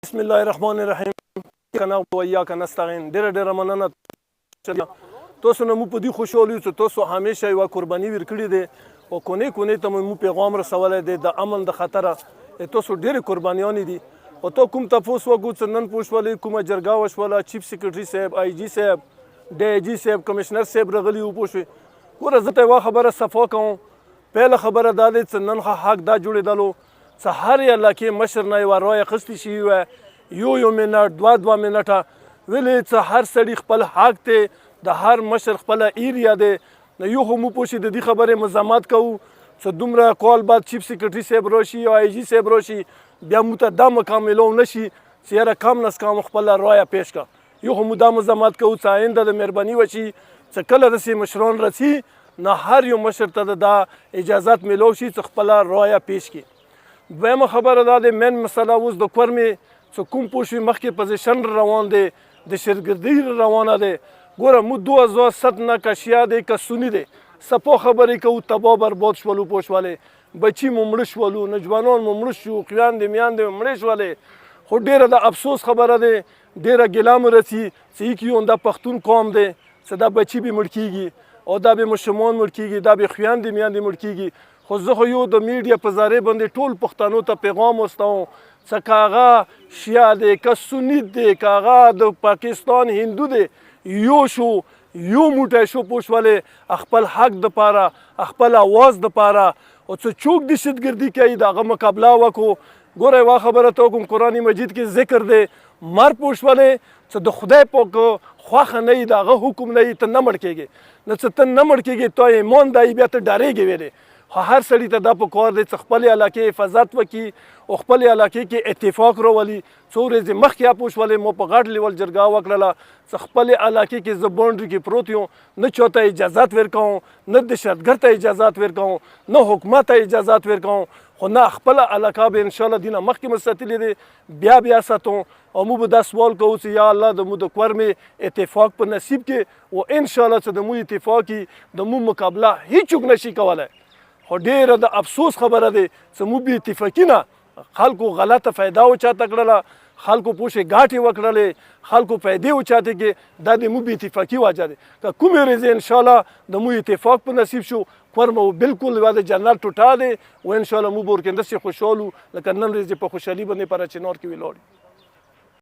بسم الله الرحمن الرحیم کنه و ایاک نستعین. ډېره مننه تاسو نه مو په دې خوشحال یو چې تاسو همیشه یوه قرباني ورکړې ده او کونې ته مو پیغام رسولی دی د امن د خطره. تاسو ډېرې قربانیانې دي او ته کوم تپوس وکړو چې نن پوه شولې کومه جرګه وشوله، چیف سیکرټري صاحب، آی جي صاحب، ډي آی جي صاحب، کمشنر صاحب راغلي وو. پوه شوې ګوره زه ته یوه خبره صفا کوم. پیله خبره دا دی چې نن حق دا جوړېدلو چې هر علاقې مشر نه یوه رایه اخیستې شوې وه، یو منټ دوه منټه ولې چې هر سړي خپل حق دی، د هر مشر خپله ایریا دی. نو یو خو موږ پوه شي د دې خبرې مزاحمت کوو چې دومره کال بعد چیف سیکرټري صاحب راشي یا آی جي صاحب راشي بیا موږ ته دا مقام میلاو نه شي چې یاره کم نس کم خپله رایه پیش کړه. یو خو موږ دا مزاحمت کوو چې آینده د مهرباني وشي چې کله داسې مشران رسي نه هر یو مشر ته دا اجازت میلاو شي چې خپله رایه پیش کړي. دویمه خبره دا دی مین مسله اوس د کورمې چې کوم پوه شوي مخکې پوزیشن روان دی د شرګردۍ روانه دی. ګوره موږ 2007 نه که شیعه دی که سني دی سپو خبرې کوو، تباه برباد شولو. پوه شولې بچي مو مړه شولو، نوجوانان مو مړه شو، خویندې میندې مو مړې شولې. خو ډېره د افسوس خبره دی، ډېره ګیله مو رسي چې یو دا پښتون قوم دی چې دا بچي به مړ کېږي او دا به ماشومان مړ کېږي، دا به خویندې میندې مړ کېږي. خو زه خو یو د میډیا په ذریعه باندې ټول پښتنو ته پیغام واستوم چې که هغه شیعه دی که سني دی که هغه د پاکستان هندو دی، یو شو یو موټی شو. پوه شولې خپل حق دپاره خپل اواز دپاره او چې څوک دهشتګردي کوي د هغه مقابله وکړو. ګوره یوه خبره ته وکړم، قرآن مجید کې ذکر دی مر پوه شولې چې د خدای پاک خوښه نه وي د هغه حکم نه وي ته نه مړ کېږې. نو چې ته نه مړ کېږې تا ایمان دی بیا ته ډارېږې ویلې. خو هر سړي ته دا پکار دی چې خپلې علاقې حفاظت وکړي او خپلې علاقې کې اتفاق راولي. څو ورځې مخکې پوه شولې مو په غټ لیول جرګه وکړله چې خپلې علاقې کې زه باونډري کې پروت یم، نه چاته اجازت ورکوم، نه دهشتګرد ته اجازت ورکوم، نه حکومت ته اجازت ورکوم، خو نه خپله علاقه به انشاءالله دینه مخکې مو ساتلې دی بیا ساتو. او موږ به دا سوال کوو چې یا الله د مو د کورمې اتفاق په نصیب کې او انشاءالله چې د مو اتفاق کې د مو مقابله هیڅوک نشي کولی. خو ډېره د افسوس خبره دی چې موږ بې اتفاقي نه خلکو غلطه فایده وچاته کړله، خلکو پوه شئ ګاټې وکړلې، خلکو پیدې وچاته کې. دا د مو بې اتفاقي وجه دی. که کومې ورځې انشاءالله د مو اتفاق په نصیب شو کورمه بالکل یوه د جنرال ټوټه دی او انشاءالله موږ به ورکې داسې خوشحال وو لکه نن ورځې په خوشحالي باندې په چنار کې ولاړ یو.